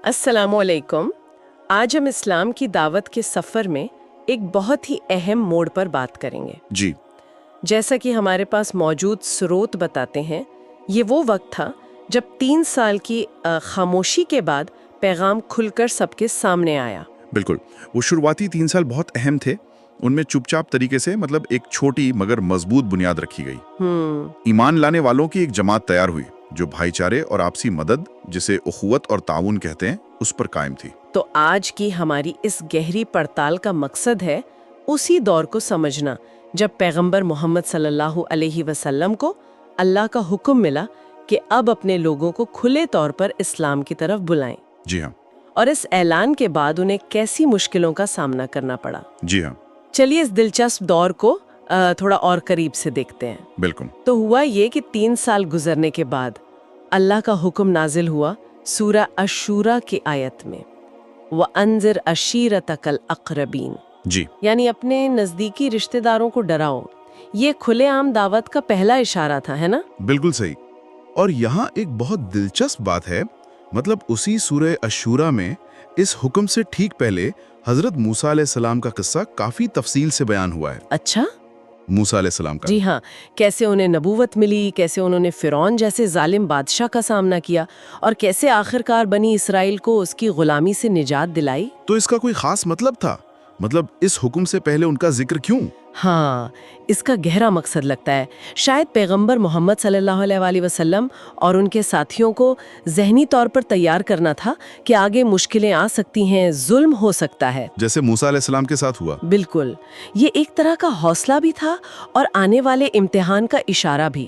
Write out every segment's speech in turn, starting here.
السلام علیکم۔ آج ہم اسلام کی دعوت کے سفر میں ایک بہت ہی اہم موڑ پر بات کریں گے۔ جی جیسا کہ ہمارے پاس موجود سروت بتاتے ہیں، یہ وہ وقت تھا جب 3 سال کی خاموشی کے بعد پیغام کھل کر سب کے سامنے آیا۔ بالکل، وہ شروعاتی 3 سال بہت اہم تھے۔ ان میں چپ چاپ طریقے سے ایک چھوٹی مگر مضبوط بنیاد رکھی گئی۔ ایمان لانے والوں کی ایک جماعت تیار ہوئی جو بھائی چارے اور آپسی مدد، جسے اخوت اور تعاون کہتے ہیں، اس پر قائم تھی۔ تو آج کی ہماری اس گہری پڑتال کا مقصد ہے اسی دور کو سمجھنا جب پیغمبر محمد صلی اللہ علیہ وسلم کو اللہ کا حکم ملا کہ اب اپنے لوگوں کو کھلے طور پر اسلام کی طرف بلائیں۔ جی ہاں، اور اس اعلان کے بعد انہیں کیسی مشکلوں کا سامنا کرنا پڑا۔ جی ہاں، چلیے اس دلچسپ دور کو تھوڑا اور قریب سے دیکھتے ہیں۔ بالکل۔ تو ہوا یہ کہ 3 سال گزرنے کے بعد اللہ کا حکم نازل ہوا سورہ الشورى کی آیت میں، وَأَنذِرْ عَشِيرَتَكَ الْأَقْرَبِينَ، جی یعنی اپنے نزدیکی رشتہ داروں کو ڈراؤ۔ یہ کھلے عام دعوت کا پہلا اشارہ تھا، ہے نا؟ بالکل صحیح۔ اور یہاں ایک بہت دلچسپ بات ہے، اسی سورہ الشورى میں اس حکم سے ٹھیک پہلے حضرت موسیٰ علیہ السلام کا قصہ کافی تفصیل سے بیان ہوا ہے۔ اچھا، موسیٰ علیہ السلام کا؟ جی ہاں، کیسے انہیں نبوت ملی، کیسے انہوں نے فرعون جیسے ظالم بادشاہ کا سامنا کیا، اور کیسے آخرکار بنی اسرائیل کو اس کی غلامی سے نجات دلائی۔ تو اس کا کوئی خاص مطلب تھا؟ اس حکم سے پہلے ان کا ذکر کیوں؟ ہاں، اس کا گہرا مقصد لگتا ہے شاید پیغمبر محمد صلی اللہ علیہ وآلہ وسلم اور ان کے ساتھیوں کو ذہنی طور پر تیار کرنا تھا کہ آگے مشکلیں آ سکتی ہیں، ظلم ہو سکتا ہے، جیسے موسیٰ علیہ السلام کے ساتھ ہوا۔ بالکل، یہ ایک طرح کا حوصلہ بھی تھا اور آنے والے امتحان کا اشارہ بھی۔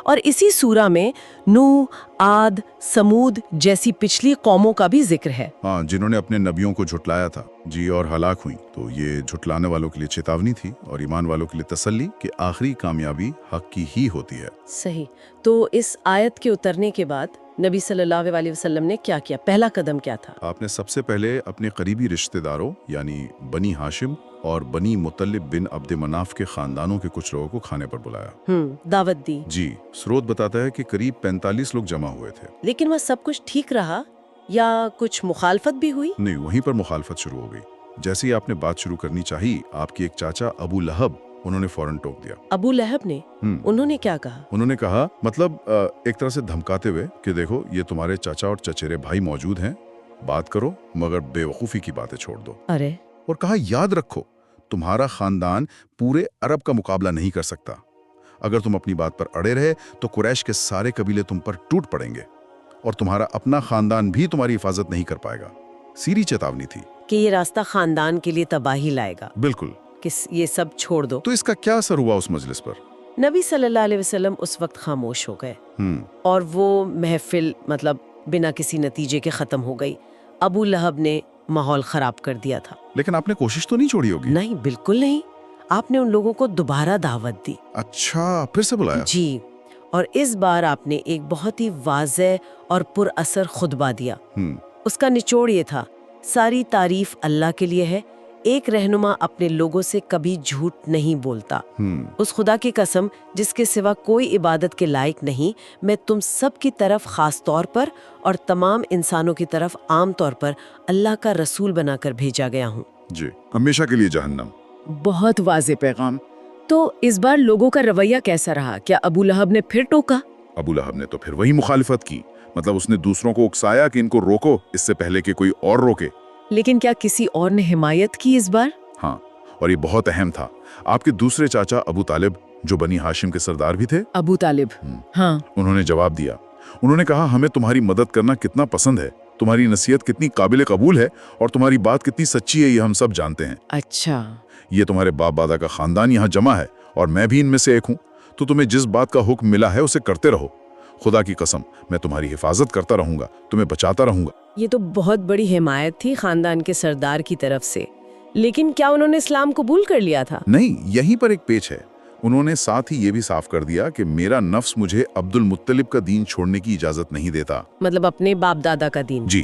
اور اسی سورہ میں نوح، عاد، سمود جیسی پچھلی قوموں کا بھی ذکر ہے، ہاں، جنہوں نے اپنے نبیوں کو جھٹلایا تھا جی اور ہلاک ہوئیں۔ تو یہ جھٹلانے والوں کے لیے چیتاونی تھی اور ایمان والوں کے لیے تسلی کہ آخری کامیابی حق کی ہی ہوتی ہے۔ صحیح۔ تو اس آیت کے اترنے کے بعد نبی صلی اللہ علیہ وسلم نے کیا کیا؟ پہلا قدم کیا تھا؟ آپ نے سب سے پہلے اپنے قریبی رشتہ داروں یعنی بنی ہاشم اور بنی مطلب بن عبد مناف کے خاندانوں کے کچھ لوگوں کو کھانے پر بلایا۔ دعوت دی۔ جی، سروت بتاتا ہے کہ قریب 45 لوگ جمع ہوئے تھے۔ لیکن وہ سب کچھ ٹھیک رہا یا کچھ مخالفت بھی ہوئی؟ نہیں، وہیں پر مخالفت شروع ہو گئی۔ جیسے ہی آپ نے بات شروع کرنی چاہی، آپ کے ایک چاچا ابو لہب، انہوں نے فوراً ٹوک دیا۔ ابو لہب نے؟ انہوں نے کیا کہا؟ انہوں نے کہا ایک طرح سے دھمکاتے ہوئے کہ دیکھو، یہ تمہارے چاچا اور چچیرے بھائی موجود ہیں، بات کرو مگر بے وقوفی کی باتیں چھوڑ دو۔ ارے! اور کہا یاد رکھو، تمہارا خاندان پورے عرب کا مقابلہ نہیں کر سکتا۔ اگر تم اپنی بات پر اڑے رہے تو قریش کے سارے قبیلے تم پر ٹوٹ پڑیں گے اور تمہارا اپنا خاندان بھی تمہاری حفاظت نہیں کر پائے گا۔ سیری چیتاونی تھی کہ یہ راستہ خاندان کے لیے تباہی لائے گا۔ بالکل۔ کہ یہ سب چھوڑ دو۔ تو اس کا کیا اثر ہوا اس مجلس پر؟ نبی صلی اللہ علیہ وسلم اس وقت خاموش ہو گئے اور وہ محفل بنا کسی نتیجے کے ختم ہو گئی۔ ابو لہب نے ماحول خراب کر دیا تھا۔ لیکن آپ نے کوشش تو نہیں چھوڑی ہوگی؟ نہیں، بالکل نہیں۔ آپ نے ان لوگوں کو دوبارہ دعوت دی۔ اچھا، پھر سے بلایا؟ جی، اور اس بار آپ نے ایک بہت ہی واضح اور پر اثر خطبہ دیا۔ اس کا نچوڑ یہ تھا، ساری تعریف اللہ کے لیے ہے، ایک رہنما اپنے لوگوں سے کبھی جھوٹ نہیں بولتا۔ اس خدا کی قسم جس کے سوا کوئی عبادت کے لائق نہیں، میں تم سب کی طرف خاص طور پر اور تمام انسانوں کی طرف عام طور پر اللہ کا رسول بنا کر بھیجا گیا ہوں۔ جی، ہمیشہ کے لیے جہنم۔ بہت واضح پیغام۔ تو اس بار لوگوں کا رویہ کیسا رہا؟ کیا ابو لہب نے پھر ٹوکا؟ ابو لہب نے تو پھر وہی مخالفت کی، اس نے دوسروں کو اکسایا کہ ان کو روکو اس سے پہلے کہ کوئی اور روکے۔ لیکن کیا کسی اور نے حمایت کی اس بار؟ ہاں، اور یہ بہت اہم تھا۔ آپ کے دوسرے چاچا ابو طالب، جو بنی ہاشم کے سردار بھی تھے، ابو طالب، ہاں، انہوں نے جواب دیا۔ انہوں نے کہا ہمیں تمہاری مدد کرنا کتنا پسند ہے، تمہاری نصیحت کتنی قابل قبول ہے اور تمہاری بات کتنی سچی ہے، یہ ہم سب جانتے ہیں۔ اچھا، یہ تمہارے باپ دادا کا خاندان یہاں جمع ہے اور میں بھی ان میں سے ایک ہوں، تو تمہیں جس بات کا حکم ملا ہے اسے کرتے رہو۔ خدا کی قسم میں تمہاری حفاظت کرتا رہوں گا، تمہیں بچاتا رہوں گا۔ یہ تو بہت بڑی حمایت تھی خاندان کے سردار کی طرف سے، لیکن کیا انہوں نے اسلام قبول کر لیا تھا؟ نہیں، یہیں پر ایک پیچ ہے۔ انہوں نے ساتھ ہی یہ بھی صاف کر دیا کہ میرا نفس مجھے عبد المطلب کا دین چھوڑنے کی اجازت نہیں دیتا، اپنے باپ دادا کا دین۔ جی،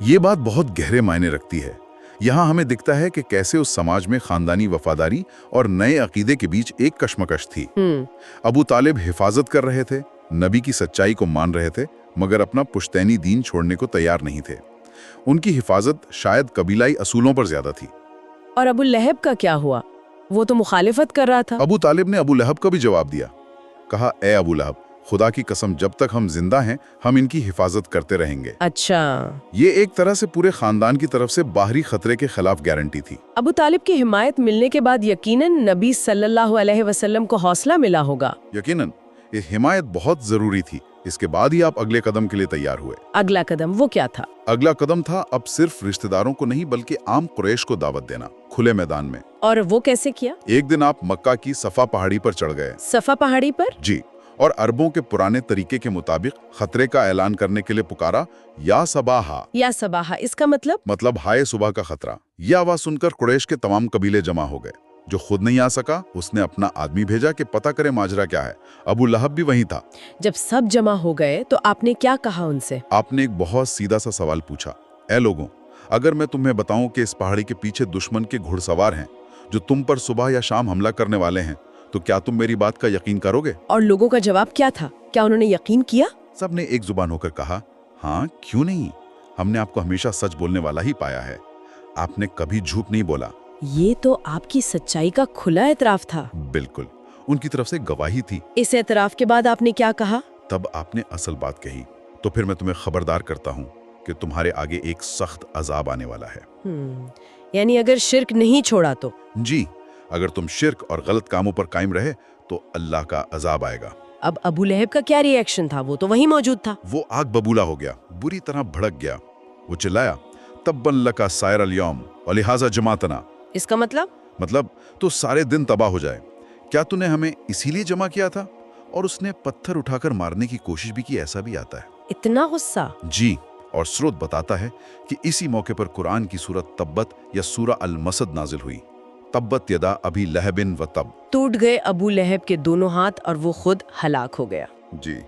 یہ بات بہت گہرے معنی رکھتی ہے۔ یہاں ہمیں دکھتا ہے کہ کیسے اس سماج میں خاندانی وفاداری اور نئے عقیدے کے بیچ ایک کشمکش تھی۔ ابو طالب حفاظت کر رہے تھے، نبی کی سچائی کو مان رہے تھے، مگر اپنا پشتینی دین چھوڑنے کو تیار نہیں تھے۔ उनकी हिफाजत शायद कबीलाई असूलों पर ज्यादा थी। और अबू लहब का क्या हुआ? वो तो मुखालिफत कर रहा था। अबू तालिब ने अबू लहब का भी जवाब दिया। कहा, ए अबू लहब, खुदा की कसम, जब तक हम जिंदा हैं हम इनकी हिफाजत करते रहेंगे। अच्छा, ये एक तरह से पूरे खानदान की तरफ से बाहरी खतरे के खिलाफ गारंटी थी। अबू तालिब की हिमायत मिलने के बाद यकीनन नबी सल्लल्लाहु अलैहि वसल्लम को हौसला मिला होगा। यकीनन ये हिमायत बहुत जरूरी थी। इसके बाद ही आप अगले कदम के लिए तैयार हुए। अगला कदम वो क्या था? अगला कदम था अब सिर्फ रिश्तेदारों को नहीं बल्कि आम कुरैश को दावत देना, खुले मैदान में। और वो कैसे किया? एक दिन आप मक्का की सफा पहाड़ी पर चढ़ गए। सफा पहाड़ी पर? जी, और अरबों के पुराने तरीके के मुताबिक खतरे का ऐलान करने के लिए पुकारा, या सबाहा। या सबाहा, इसका मतलब हाय सुबह का खतरा। यह आवाज सुनकर कुरैश के तमाम कबीले जमा हो गए। जो खुद नहीं आ सका उसने अपना आदमी भेजा कि पता करे माजरा क्या है। अबू लहब भी वहीं था। जब सब जमा हो गए तो आपने क्या कहा उनसे? आपने एक बहुत सीधा सा सवाल पूछा, ए लोगों, अगर मैं तुम्हें बताऊं कि इस पहाड़ी के पीछे दुश्मन के घुड़सवार हैं जो तुम पर सुबह या शाम हमला करने वाले हैं, तो क्या तुम मेरी बात का यकीन करोगे? और लोगों का जवाब क्या था? क्या उन्होंने यकीन किया? सबने एक जुबान होकर कहा, हाँ क्यों नहीं, हमने आपको हमेशा सच बोलने वाला ही पाया है, आपने कभी झूठ नहीं बोला। ये तो आपकी सच्चाई का खुला एतराफ था। बिल्कुल, उनकी तरफ से गवाही थी। इस एतराफ के बाद आपने क्या कहा? तब आपने असल बात कही, तो फिर मैं तुम्हें खबरदार करता हूँ कि तुम्हारे आगे एक सख्त अजाब आने वाला है। यानी अगर शिर्क नहीं छोड़ा तो? जी, अगर तुम शिर्क और गलत कामों पर कायम रहे तो अल्लाह का अजाब आएगा। अब अबू लहब का क्या रिएक्शन था? वो तो वहीं मौजूद था। वो आग बबूला हो गया, बुरी तरह भड़क गया। वो चिल्लाया, तब्बन लका सायर अल-यौम व लिहाजा जमातना। इसका मतलब तो सारे दिन तबाह हो जाए। क्या तूने हमें इसीलिए जमा किया था? और उसने पत्थर उठाकर मारने की कोशिश भी की, ऐसा भी आता है। इतना गुस्सा? जी, और स्रोत बताता है कि इसी मौके पर कुरान की सूरत तब्बत या सूरा अल-मसद नाजिल हुई। तब्बत यदा अबी लहबिन व तब। टूट गए अबू लहब के दोनों हाथ और वो खुद हलाक हो गया। जी,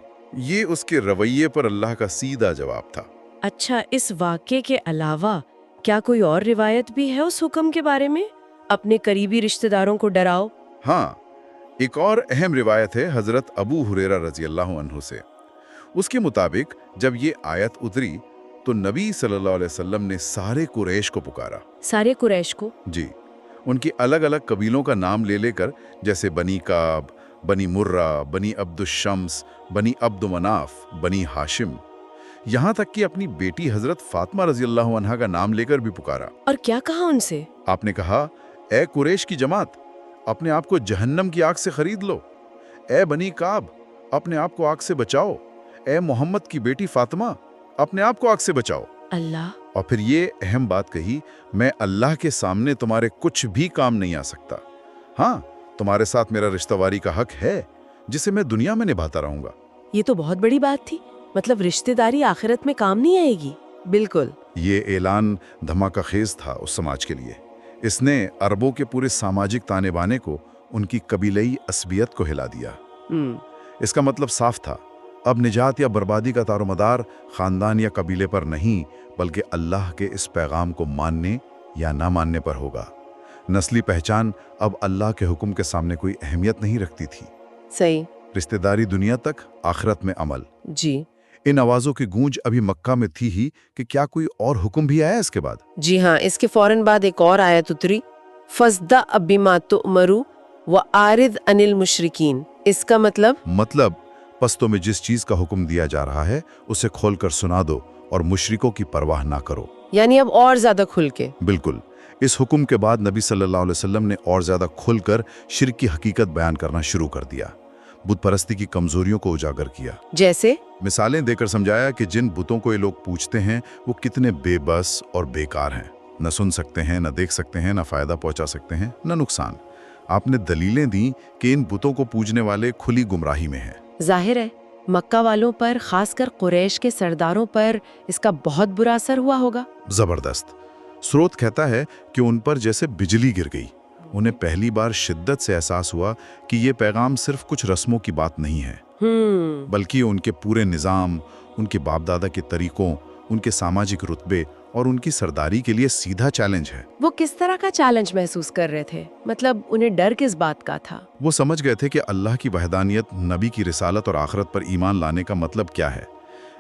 ये उसके रवैये पर अल्लाह का सीधा जवाब था। अच्छा, इस वाक़े के अलावा क्या कोई और रिवायत भी है उस हुक्म के बारे में? अपने करीबी रिश्तेदारों को डराओ। हाँ, एक और अहम रिवायत है हजरत अबू हुरैरा रजी अल्लाह अन्हु से। उसके मुताबिक जब ये आयत उतरी तो नबी सल्लल्लाहु अलैहि वसल्लम ने सारे कुरैश को पुकारा। सारे कुरैश को? जी, उनकी अलग अलग कबीलों का नाम ले लेकर, जैसे बनी काब, बनी मुर्रा, बनी अब्दुश-शम्स, बनी अब्दु मनाफ, बनी हाशिम, यहाँ तक कि अपनी बेटी हजरत फातिमा रजी अल्लाह अन्हा का नाम लेकर भी पुकारा। और क्या कहा उनसे? आपने कहा, ए कुरैश की जमात, अपने आप को जहन्नम की आग से खरीद लो। ए बनी काब, अपने आप को आग से बचाओ। ए मोहम्मद की बेटी फातिमा, अपने आप को आग से बचाओ। अल्लाह। और फिर ये अहम बात कही, मैं अल्लाह के सामने तुम्हारे कुछ भी काम नहीं आ सकता। हाँ, तुम्हारे साथ मेरा रिश्तेवारी का हक है जिसे मैं दुनिया में निभाता रहूंगा। ये तो बहुत बड़ी बात थी। मतलब रिश्तेदारी आखिरत में काम नहीं आएगी। बिल्कुल। ये ऐलान धमाका खेज था उस समाज के लिए। इसने अरबों के पूरे सामाजिक ताने बाने को, उनकी कबीलाई असबियत को हिला दिया। इसका मतलब साफ था, अब निजात या बर्बादी का तारोमदार खानदान या कबीले पर नहीं बल्कि अल्लाह के इस पैगाम को मानने या ना मानने पर होगा। नस्ली पहचान अब अल्लाह के हुक्म के सामने कोई अहमियत नहीं रखती थी। सही। रिश्तेदारी दुनिया तक, आखिरत में अमल। जी। इन आवाजों की गूंज अभी मक्का में थी ही कि क्या कोई और हुक्म भी आया इसके बाद? जी हाँ, इसके फौरन बाद एक और आयत उतरी, फस्दा अबिमा तुअमरु व आरिद अनिल मुशरिकीन। इसका मतलब पस्तों में जिस चीज का हुक्म दिया जा रहा है उसे खोलकर सुना दो और मुशरिकों की परवाह ना करो। यानी अब और ज्यादा खुल के। बिल्कुल। इस हुक्म के बाद नबी सल्लल्लाहु अलैहि वसल्लम ने और ज्यादा खुलकर शिर्क की हकीकत बयान करना शुरू कर दिया। बुत परस्ती की कमजोरियों को उजागर किया। जैसे मिसालें देकर समझाया कि जिन बुतों को ये लोग पूजते हैं वो कितने बेबस और बेकार हैं। न सुन सकते हैं, न देख सकते हैं, न फायदा पहुंचा सकते हैं, न नुकसान। आपने दलीलें दी कि इन बुतों को पूजने वाले खुली गुमराही में हैं। जाहिर है मक्का वालों पर, खासकर कुरैश के सरदारों पर इसका बहुत बुरा असर हुआ होगा। जबरदस्त। स्रोत कहता है कि उन पर जैसे बिजली गिर गई। उन्हें पहली बार शिद्दत से एहसास हुआ कि ये पैगाम सिर्फ कुछ रस्मों की बात नहीं है, बल्कि उनके पूरे निज़ाम, उनके बाप दादा के तरीकों, उनके सामाजिक रुतबे और उनकी सरदारी के लिए सीधा चैलेंज है। वो किस तरह का चैलेंज महसूस कर रहे थे? मतलब उन्हें डर किस बात का था? वो समझ गए थे कि अल्लाह की वहदानियत, नबी की रिसालत और आखिरत पर ईमान लाने का मतलब क्या है।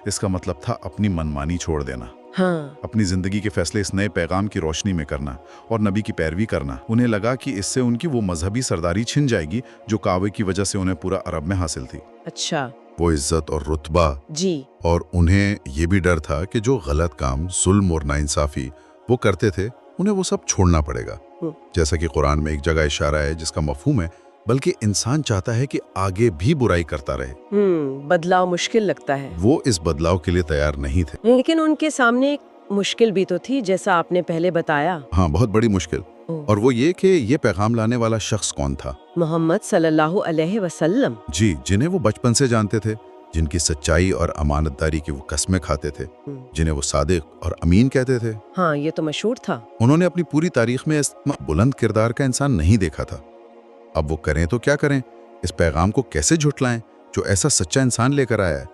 इसका मतलब था अपनी मनमानी छोड़ देना। हाँ। अपनी जिंदगी के फैसले इस नए पैगाम की रोशनी में करना और नबी की पैरवी करना। उन्हें लगा कि इससे उनकी वो मजहबी सरदारी छिन जाएगी जो कावे की वजह से उन्हें पूरा अरब में हासिल थी। अच्छा। वो इज्जत और रुतबा जी। और उन्हें ये भी डर था कि जो गलत काम, जुल्म और नाइंसाफी वो करते थे, उन्हें वो सब छोड़ना पड़ेगा। जैसा कि कुरान में एक जगह इशारा है जिसका मफहूम है, बल्कि इंसान चाहता है कि आगे भी बुराई करता रहे। बदलाव मुश्किल लगता है। वो इस बदलाव के लिए तैयार नहीं थे। लेकिन उनके सामने एक मुश्किल भी तो थी, जैसा आपने पहले बताया। हाँ, बहुत बड़ी मुश्किल। और वो ये कि ये पैगाम लाने वाला शख्स कौन था? मोहम्मद सल्लल्लाहु अलैहि वसल्लम। जी, जिन्हें वो बचपन से जानते थे, जिनकी सच्चाई और अमानतदारी की वो कस्में खाते थे, जिन्हें वो सादिक और अमीन कहते थे। हाँ, ये तो मशहूर था। उन्होंने अपनी पूरी तारीख में इस बुलंद किरदार का इंसान नहीं देखा था। अब वो करें तो क्या करें? इस पैगाम को कैसे झुटलाएं जो ऐसा सच्चा इंसान लेकर आया है?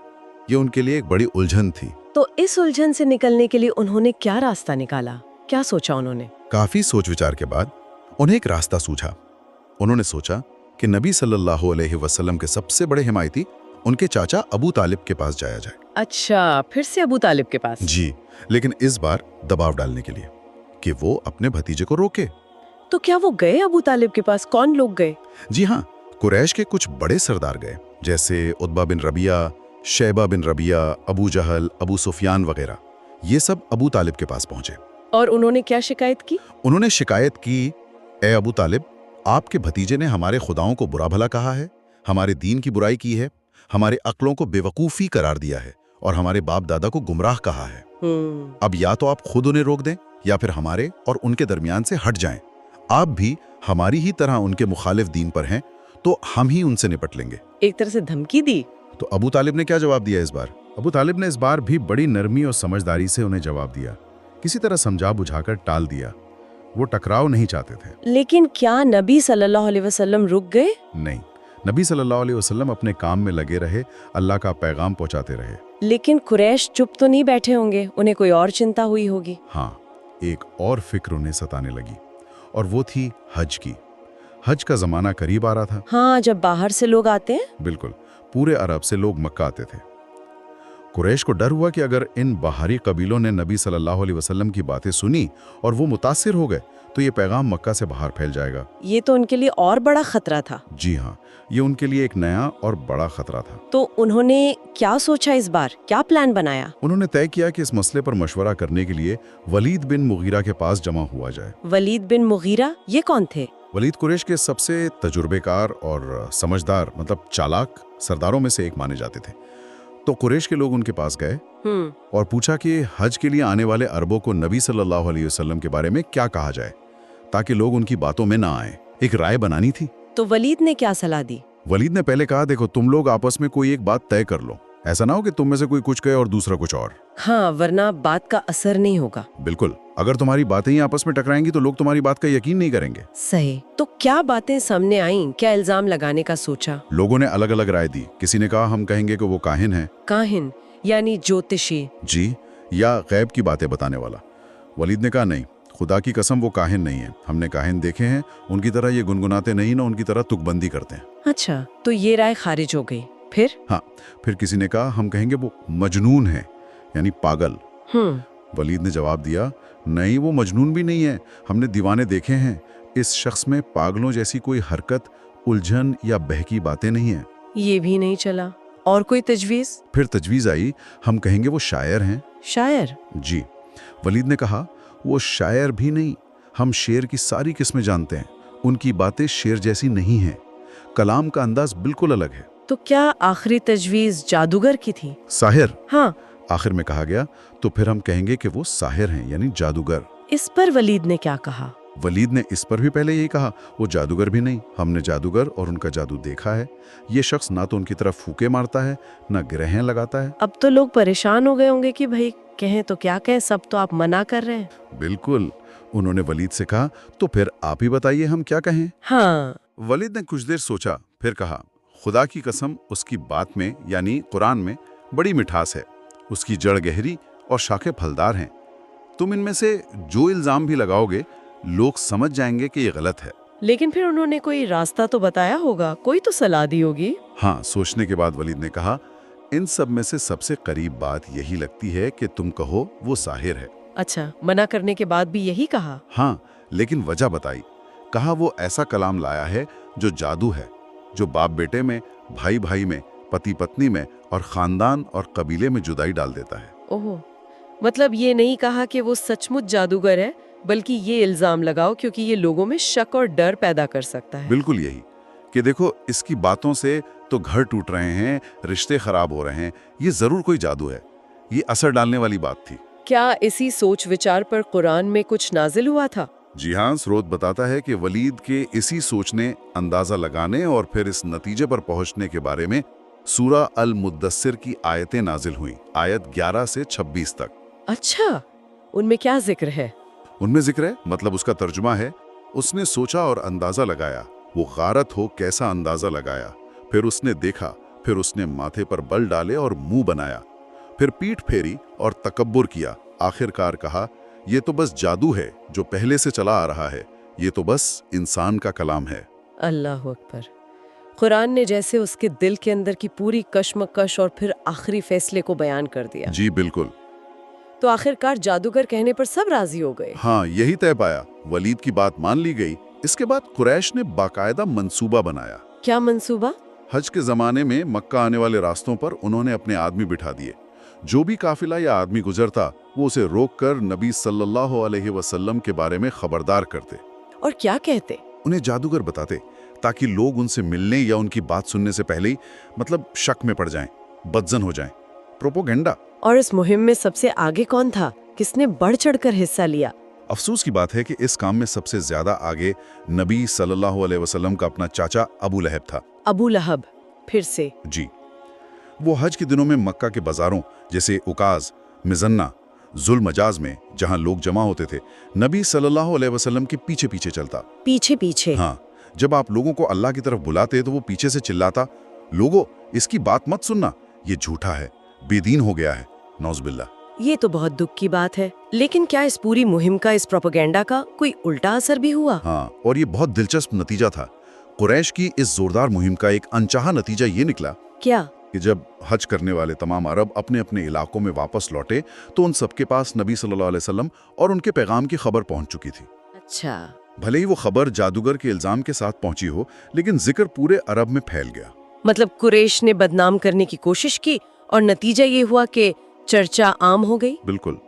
ये उनके लिए एक बड़ी उलझन थी। तो इस उलझन से निकलने के लिए उन्होंने क्या रास्ता निकाला? क्या सोचा उन्होंने? काफी सोच विचार के बाद उन्हें एक रास्ता सूझा। उन्होंने सोचा कि नबी सल्लल्लाहु अलैहि वसल्लम के सबसे बड़े हिमायती उनके चाचा अबू तालिब के पास जाया जाए। अच्छा, फिर से अबू तालिब के पास? जी, लेकिन इस बार दबाव डालने के लिए कि वो अपने भतीजे को रोके। तो क्या वो गए अबू तालिब के पास? कौन लोग गए? जी हाँ, कुरैश के कुछ बड़े सरदार गए, जैसे उतबा बिन रबिया, शैबा बिन रबिया, अबू जहल, अबू सुफियान वगैरह। ये सब अबू तालिब के पास पहुंचे। और उन्होंने क्या शिकायत की? उन्होंने शिकायत की, ए अबू तालिब, आपके भतीजे ने हमारे खुदाओं को बुरा भला कहा है, हमारे दीन की बुराई की है, हमारे अक्लों को बेवकूफ़ी करार दिया है और हमारे बाप दादा को गुमराह कहा है। अब या तो आप खुद उन्हें रोक दें या फिर हमारे और उनके दरमियान से हट जाएं। आप भी हमारी ही तरह उनके मुखालिफ दीन पर हैं, तो हम ही उनसे निपट लेंगे। एक तरह से धमकी दी। तो अबू तालिब ने क्या जवाब दिया इस बार? अबू तालिब ने इस बार भी बड़ी नरमी और समझदारी से उन्हें जवाब दिया, किसी तरह समझा बुझाकर टाल दिया। वो टकराव नहीं चाहते थे। लेकिन क्या नबी सल्लल्लाहु अलैहि वसल्लम रुक गए? नहीं, नबी सल्लल्लाहु अलैहि वसल्लम अपने काम में लगे रहे, अल्लाह का पैगाम पहुंचाते रहे। लेकिन कुरैश चुप तो नहीं बैठे होंगे, उन्हें कोई और चिंता हुई होगी। हाँ, एक और फिक्र उन्हें सताने लगी और वो थी हज की। हज का जमाना करीब आ रहा था। हाँ, जब बाहर से लोग आते हैं। बिल्कुल, पूरे अरब से लोग मक्का आते थे। कुरैश को डर हुआ कि अगर इन बाहरी कबीलों ने नबी सल्लल्लाहु अलैहि वसल्लम की बातें सुनी और वो मुतासिर हो गए तो ये पैगाम मक्का से बाहर फैल जाएगा। ये तो उनके लिए और बड़ा खतरा था। जी हाँ, ये उनके लिए एक नया और बड़ा खतरा था। तो उन्होंने क्या सोचा इस बार? क्या प्लान बनाया? उन्होंने तय किया कि इस मसले पर मशवरा करने के लिए वलीद बिन मुगीरा के पास जमा हुआ जाए। वलीद बिन मुगीरा, ये कौन थे? वलीद कुरैश के सबसे तजुर्बेकार और समझदार, मतलब चालाक सरदारों में से एक माने जाते थे। तो कुरैश के लोग उनके पास गए और पूछा कि हज के लिए आने वाले अरबों को नबी सल्लल्लाहु अलैहि वसल्लम के बारे में क्या कहा जाए ताकि लोग उनकी बातों में ना आए। एक राय बनानी थी। तो वलीद ने क्या सलाह दी? वलीद ने पहले कहा, देखो तुम लोग आपस में कोई एक बात तय कर लो, ऐसा ना हो कि तुम में से कोई कुछ कहे और दूसरा कुछ और। हाँ, वरना बात का असर नहीं होगा। बिल्कुल, अगर तुम्हारी बातें ही आपस में टकराएंगी तो लोग तुम्हारी बात का यकीन नहीं करेंगे। सही। तो क्या बातें सामने आईं? क्या इल्जाम लगाने का सोचा? लोगों ने अलग अलग राय दी। किसी ने कहा हम कहेंगे कि वो काहिन है। काहिन यानी ज्योतिषी? जी, या गैब की बातें बताने वाला। वलीद ने कहा नहीं, खुदा की कसम वो काहिन नहीं है। हमने काहिन देखे हैं, उनकी तरह ये गुनगुनाते नहीं, ना उनकी तरह तुकबंदी करते हैं। अच्छा, तो ये राय खारिज हो गई। फिर? हाँ, फिर किसी ने कहा हम कहेंगे वो मजनून है, यानी पागल। वलीद ने जवाब दिया, नहीं, वो मजनून भी नहीं है, हमने दीवाने देखे हैं। इस शख्स में पागलों जैसी कोई हरकत, उलझन या बहकी बातें नहीं है। ये भी नहीं चला। और कोई तजवीज? फिर तजवीज आई, हम कहेंगे वो शायर हैं। शायर? जी। वलीद ने कहा वो शायर भी नहीं, हम शेर की सारी किस्में जानते हैं, उनकी बातें शेर जैसी नहीं हैं, कलाम का अंदाज बिल्कुल अलग है। तो क्या आखिरी तजवीज जादूगर की थी? साहिर? हाँ। आखिर में कहा गया, तो फिर हम कहेंगे कि वो साहिर हैं, यानी जादूगर। इस पर वलीद ने क्या कहा? वलीद ने इस पर भी पहले यही कहा, वो जादूगर भी नहीं, हमने जादूगर और उनका जादू देखा है। ये शख्स ना तो उनकी तरफ फूके मारता है, ना ग्रहें लगाता है। अब तो लोग परेशान हो गए होंगे कि भाई कहें तो क्या कहें, सब तो आप मना कर रहे हैं। बिल्कुल। उन्होंने वलीद से कहा, तो फिर आप ही बताइए हम क्या कहें। हाँ। वलीद ने कुछ देर सोचा, फिर कहा, खुदा की कसम, उसकी बात में यानी कुरान में बड़ी मिठास है, उसकी जड़ गहरी और शाखें फलदार हैं। तुम इनमें से जो इल्जाम भी लगाओगे लोग समझ जाएंगे कि ये गलत है। लेकिन फिर उन्होंने कोई रास्ता तो बताया होगा, कोई तो सलाह दी होगी। हाँ, सोचने के बाद वलीद ने कहा, इन सब में से सबसे करीब बात यही लगती है कि तुम कहो वो साहिर है। अच्छा, मना करने के बाद भी यही कहा? हाँ, लेकिन वजह बताई। कहा वो ऐसा कलाम लाया है जो जादू है, जो बाप बेटे में, भाई भाई में, पति पत्नी में और खानदान और कबीले में जुदाई डाल देता है। ओह, मतलब ये नहीं कहा कि वो सचमुच जादूगर है, बल्कि ये इल्जाम लगाओ क्योंकि ये लोगों में शक और डर पैदा कर सकता है। बिल्कुल यही कि देखो इसकी बातों से तो घर टूट रहे हैं, रिश्ते खराब हो रहे हैं, ये जरूर कोई जादू है। ये असर डालने वाली बात थी। क्या इसी सोच विचार पर कुरान में कुछ नाजिल हुआ था? जी हाँ, स्रोत बताता है कि वलीद के इसी सोच ने अंदाजा लगाने और फिर इस नतीजे पर पहुंचने के बारे में सूरा अल मुद्दस्सिर की आयतें नाजिल हुई, आयत 11 से 26 तक। अच्छा, उनमें क्या जिक्र है? उनमें जिक्र है, मतलब उसका तर्जुमा है, उसने सोचा और अंदाजा लगाया, वो गारत हो कैसा अंदाजा लगाया, फिर उसने देखा, फिर उसने माथे पर बल डाले और मुंह बनाया, फिर पीठ फेरी और तकब्बुर किया, आखिरकार कहा ये तो बस जादू है जो पहले से चला आ रहा है, ये तो बस इंसान का कलाम है। अल्लाह अकबर। कुरान ने जैसे उसके दिल के अंदर की पूरी कश्मकश और फिर आखिरी फैसले को बयान कर दिया। जी बिल्कुल। तो आखिरकार जादूगर कहने पर सब राजी हो गए। हाँ, यही तय पाया, वलीद की बात मान ली गई। इसके बाद कुरैश ने बाकायदा मंसूबा बनाया। क्या मंसूबा? हज के जमाने में मक्का आने वाले रास्तों पर उन्होंने अपने आदमी बिठा दिए। जो भी काफिला या आदमी गुजरता वो उसे रोककर नबी सल्लल्लाहु अलैहि वसल्लम के बारे में खबरदार करते। और क्या कहते? उन्हें जादूगर बताते, ताकि लोग उनसे मिलने या उनकी बात सुनने से पहले ही मतलब शक में पड़ जाएं, बदजन हो जाएं। प्रोपोगेंडा। और इस मुहिम में सबसे आगे कौन था? किसने बढ़ चढ़कर हिस्सा लिया? अफसोस की बात है कि इस काम में सबसे ज्यादा आगे नबी सल्लल्लाहु अलैहि वसल्लम का अपना चाचा अबू लहब था। अबू लहब, फिर से? जी, वो हज के दिनों में मक्का के बाजारों जैसे उकाज, मिजन्ना, जुल मजाज में जहां लोग जमा होते थे, नबी सल्लल्लाहु अलैहि वसल्लम के पीछे पीछे चलता। पीछे पीछे? हाँ, जब आप लोगों को अल्लाह की तरफ बुलाते तो वो पीछे से चिल्लाता, लोगों इसकी बात मत सुनना, ये झूठा है, बेदीन हो गया है, नौज़बिल्ला। ये तो बहुत दुख की बात है। लेकिन क्या इस पूरी मुहिम का, इस प्रोपेगेंडा का कोई उल्टा असर भी हुआ? हाँ, और ये बहुत दिलचस्प नतीजा था। कुरैश की इस जोरदार मुहिम का एक अनचाहा नतीजा ये निकला क्या? कि जब हज करने वाले तमाम अरब अपने अपने इलाकों में वापस लौटे तो उन सबके पास नबी सल्लल्लाहु अलैहि वसल्लम और उनके पैगाम की खबर पहुंच चुकी थी। अच्छा। भले ही वो खबर जादूगर के इल्जाम के साथ पहुंची हो, लेकिन जिक्र पूरे अरब में फैल गया। मतलब कुरैश ने बदनाम करने की कोशिश की और नतीजा ये हुआ कि चर्चा आम हो गई। बिल्कुल,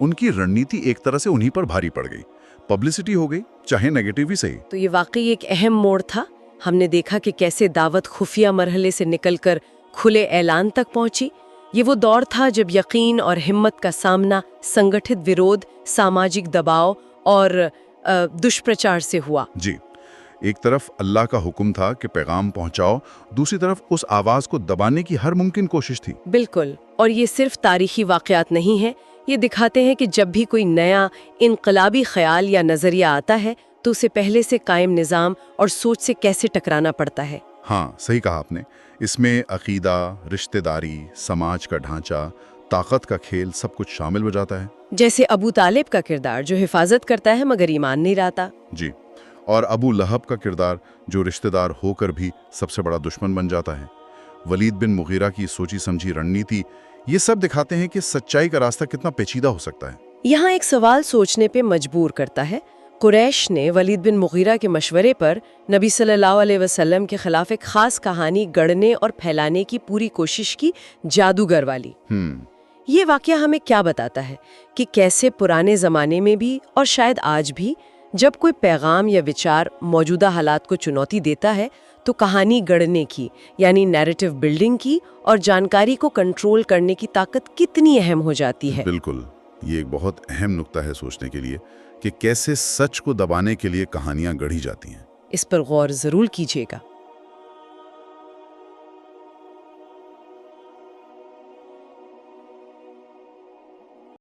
उनकी रणनीति एक तरह से उन्हीं पर भारी पड़ गई। पब्लिसिटी हो गई, चाहे नेगेटिव ही सही। तो ये वाकई एक अहम मोड़ था। हमने देखा कि कैसे दावत खुफिया मरहले से निकलकर खुले ऐलान तक पहुंची। ये वो दौर था जब यकीन और हिम्मत का सामना संगठित विरोध, सामाजिक दबाव और दुष्प्रचार से हुआ। जी, एक तरफ अल्लाह का हुक्म था कि पैगाम पहुंचाओ, दूसरी तरफ उस आवाज को दबाने की हर मुमकिन कोशिश थी। बिल्कुल, और ये सिर्फ तारीखी वाकयात नहीं है, ये दिखाते हैं कि जब भी कोई नया इनकलाबी ख्याल या नजरिया आता है तो उसे पहले से कायम निज़ाम और सोच से कैसे टकराना पड़ता है। हाँ, सही कहा आपने। इसमें अकीदा, रिश्तेदारी, समाज का ढांचा, ताकत का खेल सब कुछ शामिल हो जाता है। जैसे अबू तालिब का किरदार जो हिफाजत करता है मगर ईमान नहीं लाता। जी, और अबू लहब का किरदार जो रिश्तेदार होकर भी सबसे बड़ा दुश्मन बन जाता है। वलीद बिन मुगीरा की सोची समझी रणनीति, ये सब दिखाते हैं कि सच्चाई का रास्ता कितना पेचीदा हो सकता है। यहाँ एक सवाल सोचने पे मजबूर करता है। कुरैश ने वलीद बिन मुगीरा के मशवरे पर नबी सल्लल्लाहु अलैहि वसल्लम के खिलाफ एक खास कहानी गढ़ने और फैलाने की पूरी कोशिश की, जादूगर वाली। ये वाकया हमें क्या बताता है कि कैसे पुराने ज़माने में भी और शायद आज भी जब कोई पैगाम या विचार मौजूदा हालात को चुनौती देता है तो कहानी गढ़ने की यानी नैरेटिव बिल्डिंग की और जानकारी को कंट्रोल करने की ताकत कितनी अहम हो जाती है। बिल्कुल, ये एक बहुत अहम नुक्ता है सोचने के लिए कि कैसे सच को दबाने के लिए कहानियां गढ़ी जाती हैं। इस पर गौर जरूर कीजिएगा।